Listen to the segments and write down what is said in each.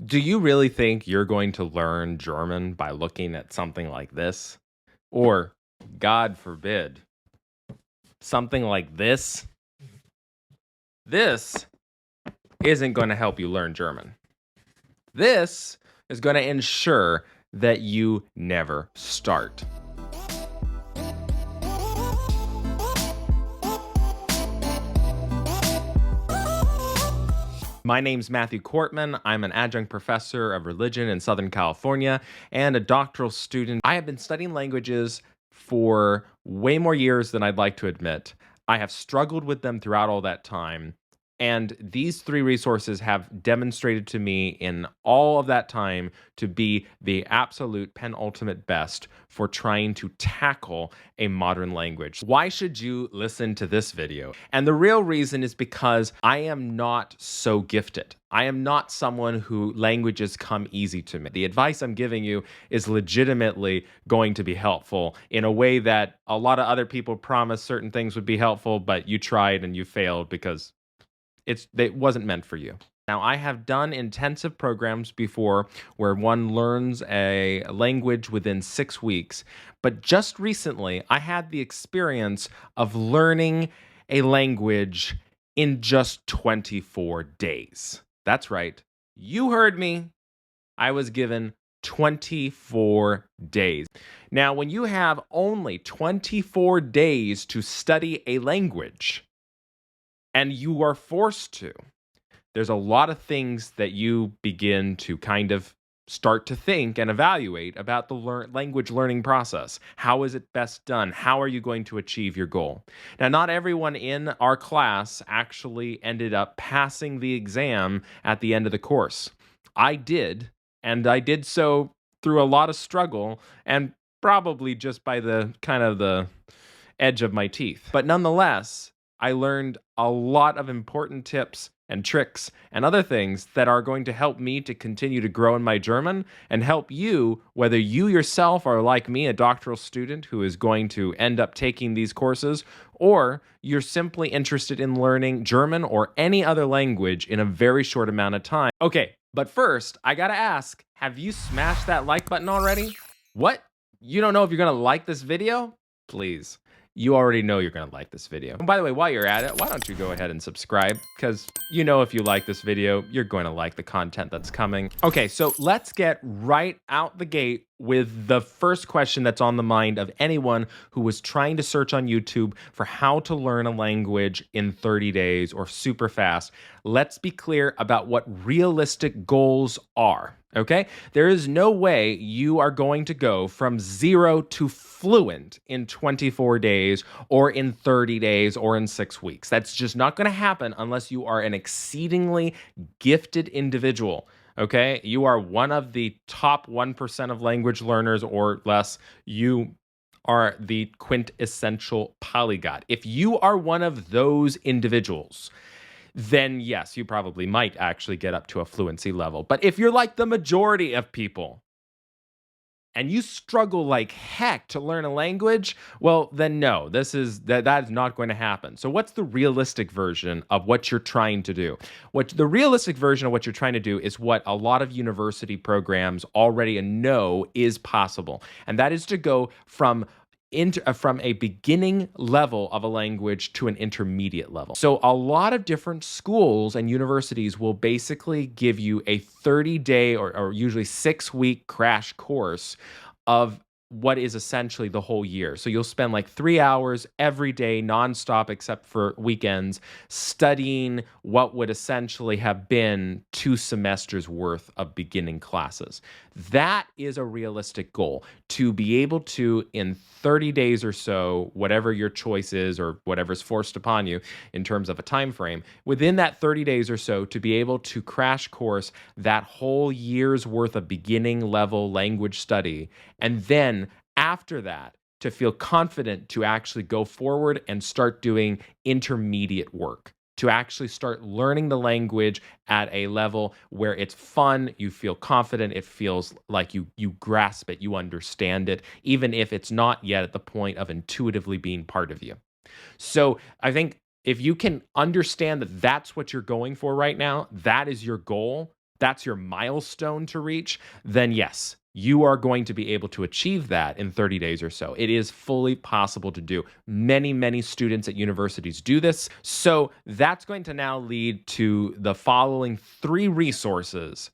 Do you really think you're going to learn German by looking at something like this? Or, God forbid, something like this? This isn't going to help you learn German. This is going to ensure that you never start. My name's Matthew Cortman. I'm an adjunct professor of religion in Southern California and a doctoral student. I have been studying languages for way more years than I'd like to admit. I have struggled with them throughout all that time. And these three resources have demonstrated to me in all of that time to be the absolute penultimate best for trying to tackle a modern language. Why should you listen to this video? And the real reason is because I am not so gifted. I am not someone who languages come easy to me. The advice I'm giving you is legitimately going to be helpful in a way that a lot of other people promised certain things would be helpful, but you tried and you failed because it wasn't meant for you. Now, I have done intensive programs before where one learns a language within 6 weeks, but just recently I had the experience of learning a language in just 24 days. That's right. You heard me. I was given 24 days. Now, when you have only 24 days to study a language, and you are forced to, there's a lot of things that you begin to kind of start to think and evaluate about the language learning process. How is it best done? How are you going to achieve your goal? Now, not everyone in our class actually ended up passing the exam at the end of the course. I did, and I did so through a lot of struggle and probably just by the kind of the edge of my teeth. But nonetheless, I learned a lot of important tips and tricks and other things that are going to help me to continue to grow in my German and help you, whether you yourself are like me, a doctoral student who is going to end up taking these courses, or you're simply interested in learning German or any other language in a very short amount of time. Okay, but first, I gotta ask, have you smashed that like button already? What? You don't know if you're gonna like this video? Please. You already know you're going to like this video. And by the way, while you're at it, why don't you go ahead and subscribe? Because you know if you like this video, you're going to like the content that's coming. Okay, so let's get right out the gate with the first question that's on the mind of anyone who was trying to search on YouTube for how to learn a language in 30 days or super fast. Let's be clear about what realistic goals are. Okay? There is no way you are going to go from 0 to fluent in 24 days or in 30 days or in 6 weeks. That's just not going to happen unless you are an exceedingly gifted individual. Okay? You are one of the top 1% of language learners or less. You are the quintessential polyglot. If you are one of those individuals, then yes, you probably might actually get up to a fluency level. But if you're like the majority of people and you struggle like heck to learn a language, well, then no, that is not going to happen. So what's the realistic version of what you're trying to do? The realistic version of what you're trying to do is what a lot of university programs already know is possible. And that is to go from a beginning level of a language to an intermediate level. So a lot of different schools and universities will basically give you a 30-day or usually 6-week crash course of what is essentially the whole year. So you'll spend like 3 hours every day, nonstop, except for weekends, studying what would essentially have been 2 semesters worth of beginning classes. That is a realistic goal, to be able to, in 30 days or so, whatever your choice is or whatever's forced upon you in terms of a time frame, within that 30 days or so, to be able to crash course that whole year's worth of beginning level language study, and then after that, to feel confident to actually go forward and start doing intermediate work, to actually start learning the language at a level where it's fun, you feel confident, it feels like you grasp it, you understand it, even if it's not yet at the point of intuitively being part of you. So I think if you can understand that that's what you're going for right now, that is your goal, that's your milestone to reach, then yes, you are going to be able to achieve that in 30 days or so. It is fully possible to do. Many, many students at universities do this. So that's going to now lead to the following three resources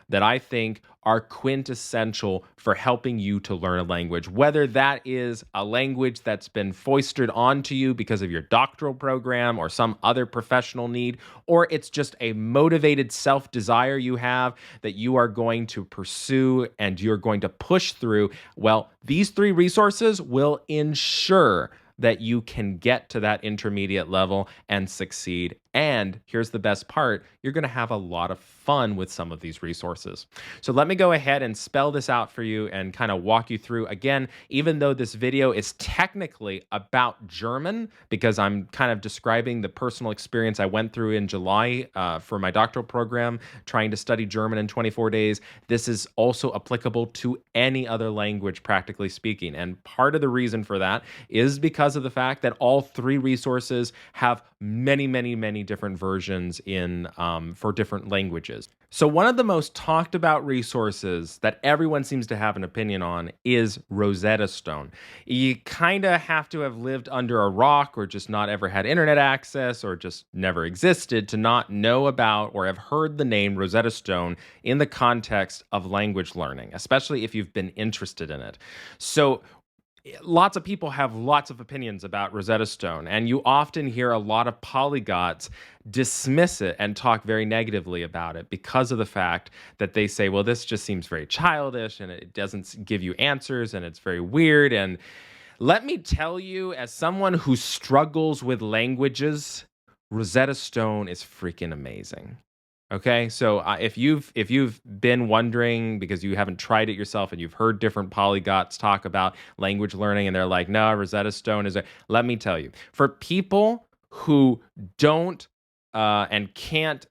that I think are quintessential for helping you to learn a language, whether that is a language that's been foisted onto you because of your doctoral program or some other professional need, or it's just a motivated self desire you have that you are going to pursue and you're going to push through. Well, these three resources will ensure that you can get to that intermediate level and succeed. And here's the best part, you're going to have a lot of fun with some of these resources. So let me go ahead and spell this out for you and kind of walk you through. Again, even though this video is technically about German, because I'm kind of describing the personal experience I went through in July for my doctoral program, trying to study German in 24 days, this is also applicable to any other language, practically speaking. And part of the reason for that is because of the fact that all three resources have many, many, many different versions in for different languages. So one of the most talked about resources that everyone seems to have an opinion on is Rosetta Stone. You kind of have to have lived under a rock or just not ever had internet access or just never existed to not know about or have heard the name Rosetta Stone in the context of language learning, especially if you've been interested in it. So lots of people have lots of opinions about Rosetta Stone, and you often hear a lot of polyglots dismiss it and talk very negatively about it because of the fact that they say, well, this just seems very childish and it doesn't give you answers and it's very weird. And let me tell you, as someone who struggles with languages, Rosetta Stone is freaking amazing. Okay, so if you've been wondering because you haven't tried it yourself and you've heard different polyglots talk about language learning and they're like, no, Rosetta Stone is a, let me tell you, for people who don't and can't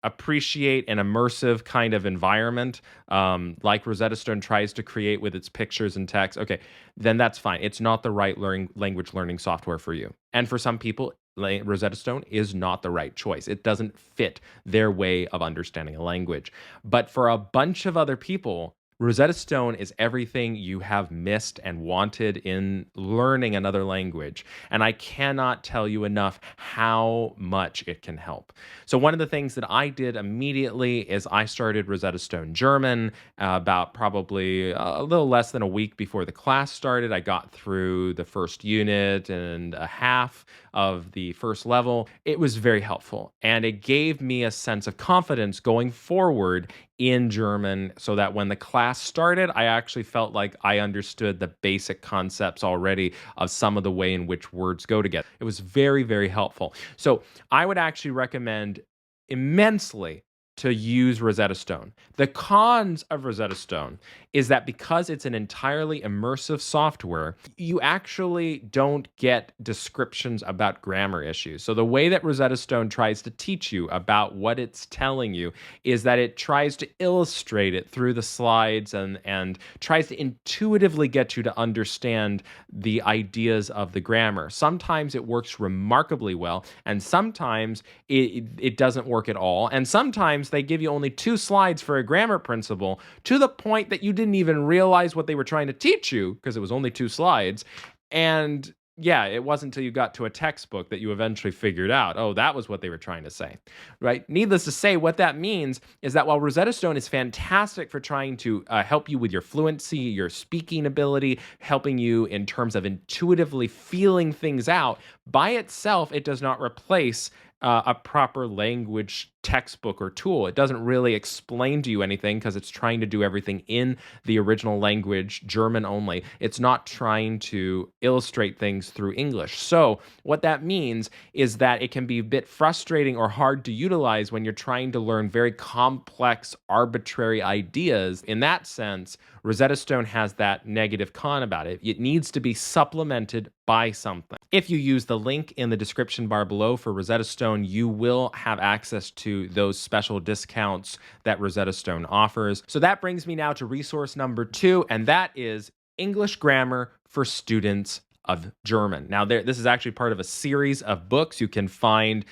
appreciate an immersive kind of environment like Rosetta Stone tries to create with its pictures and text, okay, then that's fine. It's not the right language learning software for you. And for some people, Rosetta Stone is not the right choice. It doesn't fit their way of understanding a language. But for a bunch of other people, Rosetta Stone is everything you have missed and wanted in learning another language. And I cannot tell you enough how much it can help. So one of the things that I did immediately is I started Rosetta Stone German about probably a little less than a week before the class started. I got through the first unit and a half of the first level. It was very helpful, and it gave me a sense of confidence going forward in German so that when the class started, I actually felt like I understood the basic concepts already of some of the way in which words go together. It was very, very helpful. So I would actually recommend immensely to use Rosetta Stone. The cons of Rosetta Stone is that because it's an entirely immersive software, you actually don't get descriptions about grammar issues. So the way that Rosetta Stone tries to teach you about what it's telling you is that it tries to illustrate it through the slides and tries to intuitively get you to understand the ideas of the grammar. Sometimes it works remarkably well, and sometimes it doesn't work at all. And sometimes they give you only 2 slides for a grammar principle to the point that you didn't even realize what they were trying to teach you because it was only 2 slides. And yeah, it wasn't until you got to a textbook that you eventually figured out, oh, that was what they were trying to say, right? Needless to say, what that means is that while Rosetta Stone is fantastic for trying to help you with your fluency, your speaking ability, helping you in terms of intuitively feeling things out, by itself, it does not replace a proper language textbook or tool. It doesn't really explain to you anything because it's trying to do everything in the original language, German only. It's not trying to illustrate things through English. So what that means is that it can be a bit frustrating or hard to utilize when you're trying to learn very complex, arbitrary ideas. In that sense, Rosetta Stone has that negative con about it. It needs to be supplemented by something. If you use the link in the description bar below for Rosetta Stone, you will have access to those special discounts that Rosetta Stone offers. So that brings me now to resource number 2, and that is English Grammar for Students of German. Now, this is actually part of a series of books. You can find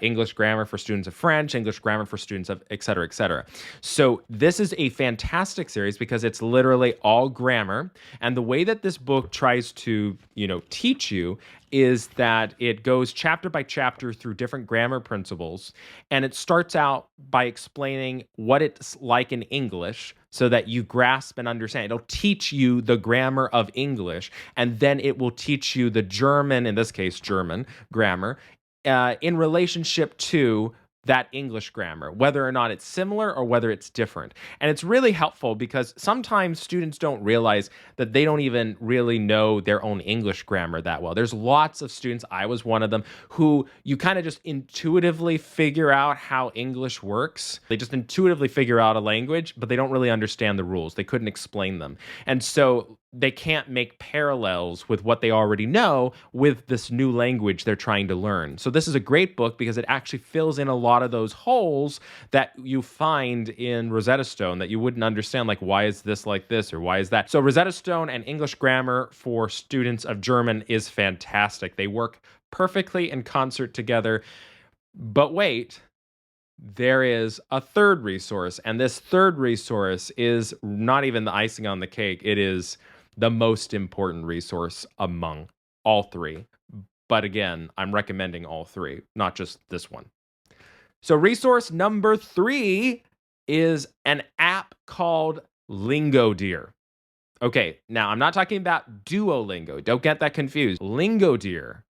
English grammar for students of French, English grammar for students of et cetera, et cetera. So this is a fantastic series because it's literally all grammar. And the way that this book tries to, teach you is that it goes chapter by chapter through different grammar principles. And it starts out by explaining what it's like in English so that you grasp and understand. It'll teach you the grammar of English, and then it will teach you the German, in this case, German grammar, in relationship to that English grammar, whether or not it's similar or whether it's different. And it's really helpful because sometimes students don't realize that they don't even really know their own English grammar that well. There's lots of students, I was one of them, who you kind of just intuitively figure out how English works. They just intuitively figure out a language, but they don't really understand the rules. They couldn't explain them. And so they can't make parallels with what they already know with this new language they're trying to learn. So this is a great book because it actually fills in a lot of those holes that you find in Rosetta Stone that you wouldn't understand, like why is this like this or why is that? So Rosetta Stone and English Grammar for Students of German is fantastic. They work perfectly in concert together. But wait, there is a third resource, and this third resource is not even the icing on the cake. It is the most important resource among all three. But again, I'm recommending all three, not just this one. So resource number 3 is an app called LingoDeer. Okay, now I'm not talking about Duolingo. Don't get that confused. LingoDeer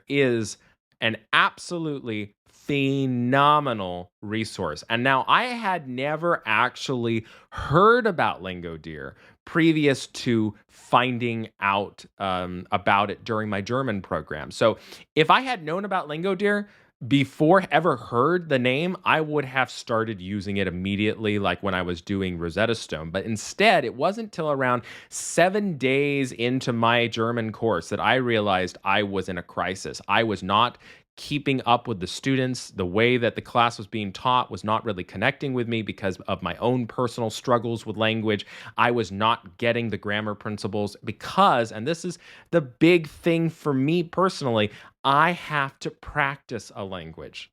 is an absolutely phenomenal resource. And now I had never actually heard about LingoDeer previous to finding out about it during my German program. So if I had known about LingoDeer before ever heard the name, I would have started using it immediately, like when I was doing Rosetta Stone. But instead, it wasn't till around 7 days into my German course that I realized I was in a crisis. I was not keeping up with the students. The way that the class was being taught was not really connecting with me because of my own personal struggles with language. I was not getting the grammar principles because, and this is the big thing for me personally, I have to practice a language.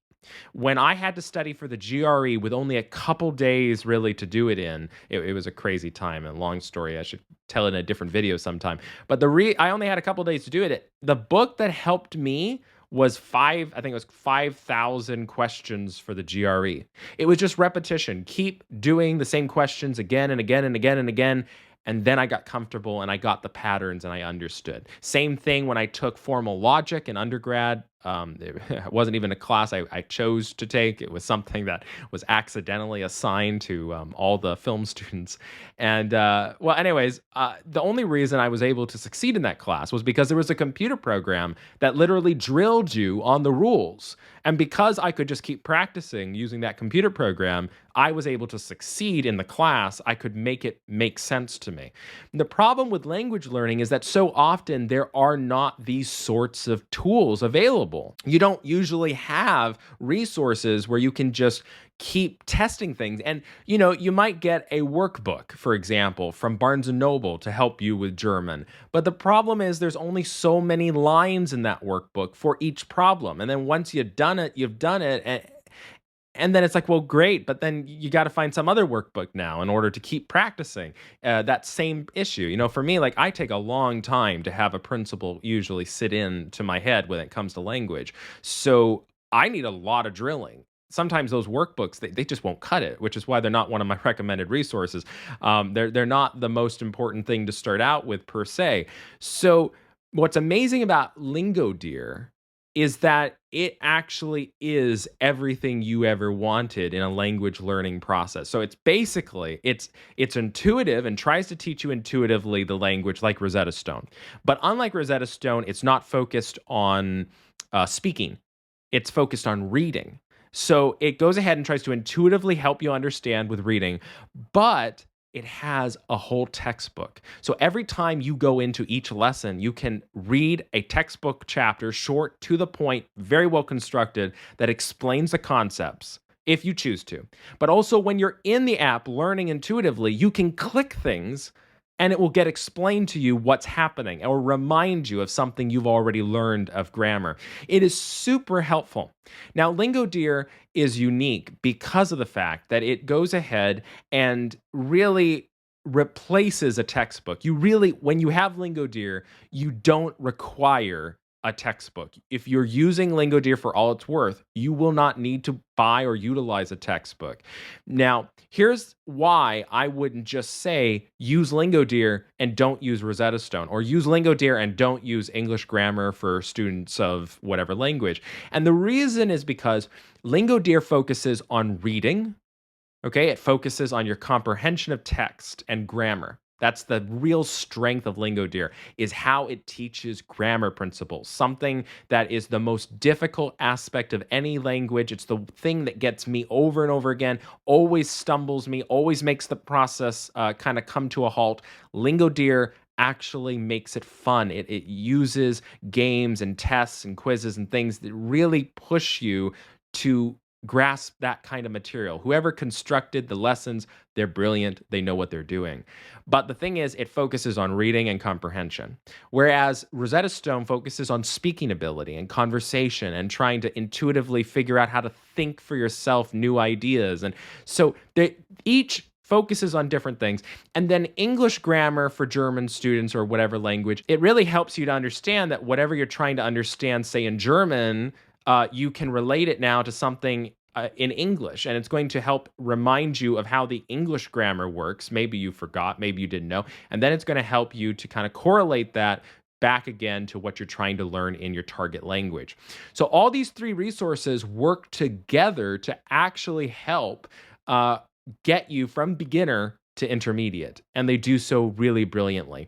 When I had to study for the GRE with only a couple days really to do it in, it was a crazy time. And long story, I should tell it in a different video sometime. But I only had a couple days to do it. The book that helped me was 5,000 questions for the GRE. It was just repetition. Keep doing the same questions again and again and again and again. And then I got comfortable and I got the patterns and I understood. Same thing when I took formal logic in undergrad. It wasn't even a class I chose to take. It was something that was accidentally assigned to all the film students. And the only reason I was able to succeed in that class was because there was a computer program that literally drilled you on the rules. And because I could just keep practicing using that computer program, I was able to succeed in the class. I could make it make sense to me. The problem with language learning is that so often there are not these sorts of tools available. You don't usually have resources where you can just keep testing things. And, you might get a workbook, for example, from Barnes & Noble to help you with German. But the problem is there's only so many lines in that workbook for each problem. And then once you've done it, you've done it. And then it's like, well, great, but then you got to find some other workbook now in order to keep practicing that same issue. For me, like I take a long time to have a principle usually sit into my head when it comes to language. So I need a lot of drilling. Sometimes those workbooks, they just won't cut it, which is why they're not one of my recommended resources. They're not the most important thing to start out with per se. So what's amazing about LingoDeer is that it actually is everything you ever wanted in a language learning process. So it's basically, it's intuitive and tries to teach you intuitively the language like Rosetta Stone. But unlike Rosetta Stone, it's not focused on speaking. It's focused on reading. So it goes ahead and tries to intuitively help you understand with reading, but it has a whole textbook. So every time you go into each lesson, you can read a textbook chapter, short, to the point, very well constructed, that explains the concepts, if you choose to. But also when you're in the app learning intuitively, you can click things and it will get explained to you what's happening or remind you of something you've already learned of grammar. It is super helpful. Now, LingoDeer is unique because of the fact that it goes ahead and really replaces a textbook. You really, when you have LingoDeer, you don't require a textbook. If you're using LingoDeer for all it's worth, you will not need to buy or utilize a textbook. Now, here's why I wouldn't just say use LingoDeer and don't use Rosetta Stone, or use LingoDeer and don't use English grammar for students of whatever language. And the reason is because LingoDeer focuses on reading. Okay, it focuses on your comprehension of text and grammar. That's the real strength of LingoDeer, is how it teaches grammar principles, something that is the most difficult aspect of any language. It's the thing that gets me over and over again, always stumbles me, always makes the process kind of come to a halt. LingoDeer actually makes it fun. It uses games and tests and quizzes and things that really push you to grasp that kind of material. Whoever constructed the lessons, they're brilliant. They know what they're doing. But the thing is, it focuses on reading and comprehension. Whereas Rosetta Stone focuses on speaking ability and conversation and trying to intuitively figure out how to think for yourself new ideas. And so they each focuses on different things. And then English grammar for German students or whatever language, it really helps you to understand that whatever you're trying to understand, say in German, you can relate it now to something in English, and it's going to help remind you of how the English grammar works. Maybe you forgot, maybe you didn't know, and then it's going to help you to kind of correlate that back again to what you're trying to learn in your target language. So all these three resources work together to actually help get you from beginner to intermediate, and they do so really brilliantly.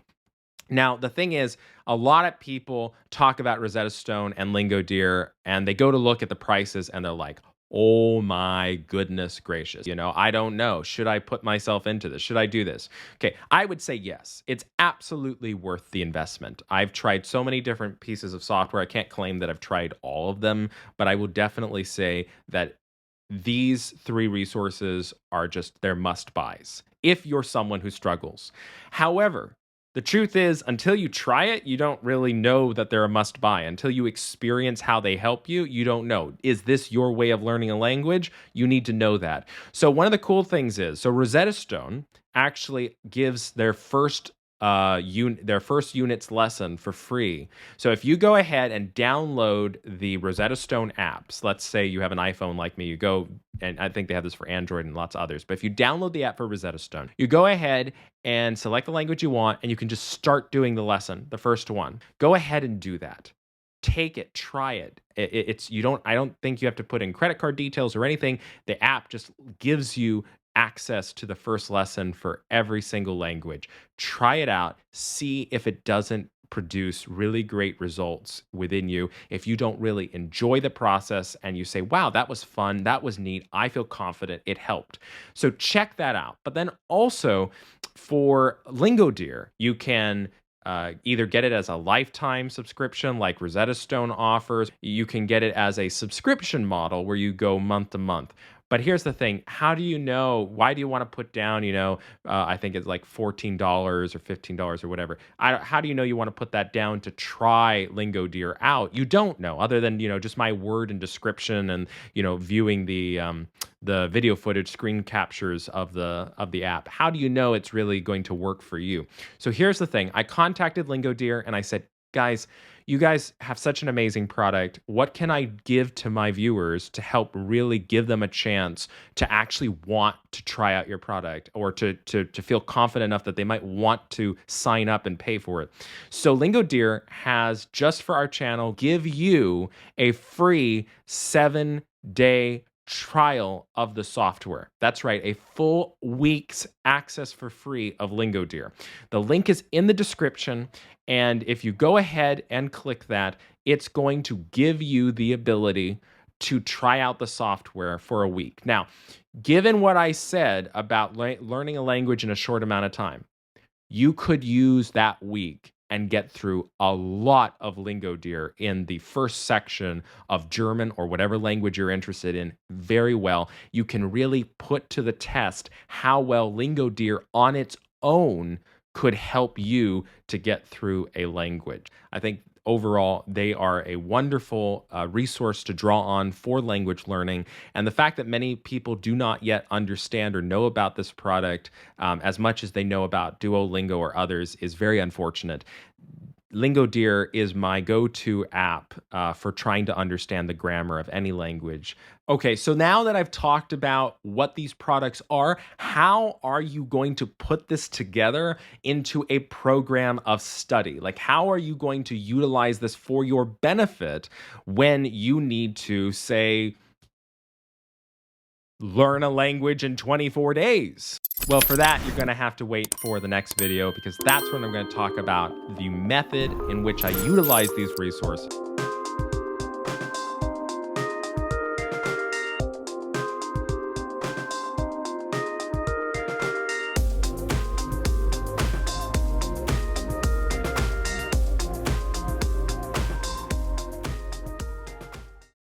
Now, the thing is, a lot of people talk about Rosetta Stone and LingoDeer, and they go to look at the prices and they're like, oh my goodness gracious. I don't know. Should I put myself into this? Should I do this? Okay, I would say yes. It's absolutely worth the investment. I've tried so many different pieces of software. I can't claim that I've tried all of them, but I will definitely say that these three resources are just, they're must buys if you're someone who struggles. However, the truth is, until you try it, you don't really know that they're a must buy. Until you experience how they help you, you don't know. Is this your way of learning a language? You need to know that. So one of the cool things is, so Rosetta Stone actually gives their first unit's lesson for free. So if you go ahead and download the Rosetta Stone apps, let's say you have an iPhone like me, you go, and I think they have this for Android and lots of others, but if you download the app for Rosetta Stone, you go ahead and select the language you want, and you can just start doing the lesson, the first one. Go ahead and do that. Take it, try it. I don't think you have to put in credit card details or anything. The app just gives you access to the first lesson for every single language. Try it out. See if it doesn't produce really great results within you. If you don't really enjoy the process and you say, wow, that was fun, that was neat, I feel confident, it helped. So check that out. But then also for LingoDeer, you can either get it as a lifetime subscription like Rosetta Stone offers. You can get it as a subscription model where you go month to month. But here's the thing. How do you know? Why do you want to put down, I think it's like $14 or $15 or whatever. How do you know you want to put that down to try LingoDeer out? You don't know, other than, just my word and description and, viewing the video footage screen captures of the app. How do you know it's really going to work for you? So here's the thing. I contacted LingoDeer and I said, guys, you guys have such an amazing product. What can I give to my viewers to help really give them a chance to actually want to try out your product, or to feel confident enough that they might want to sign up and pay for it? So LingoDeer has, just for our channel, give you a free 7-day trial of the software. That's right, a full week's access for free of LingoDeer. The link is in the description, and if you go ahead and click that, it's going to give you the ability to try out the software for a week. Now, given what I said about learning a language in a short amount of time, you could use that week and get through a lot of LingoDeer in the first section of German or whatever language you're interested in very well. You can really put to the test how well LingoDeer on its own could help you to get through a language. I think overall, they are a wonderful resource to draw on for language learning. And the fact that many people do not yet understand or know about this product as much as they know about Duolingo or others is very unfortunate. LingoDeer is my go-to app for trying to understand the grammar of any language. Okay, so now that I've talked about what these products are, how are you going to put this together into a program of study? Like, how are you going to utilize this for your benefit when you need to, say, learn a language in 24 days? Well, for that, you're going to have to wait for the next video because that's when I'm going to talk about the method in which I utilize these resources.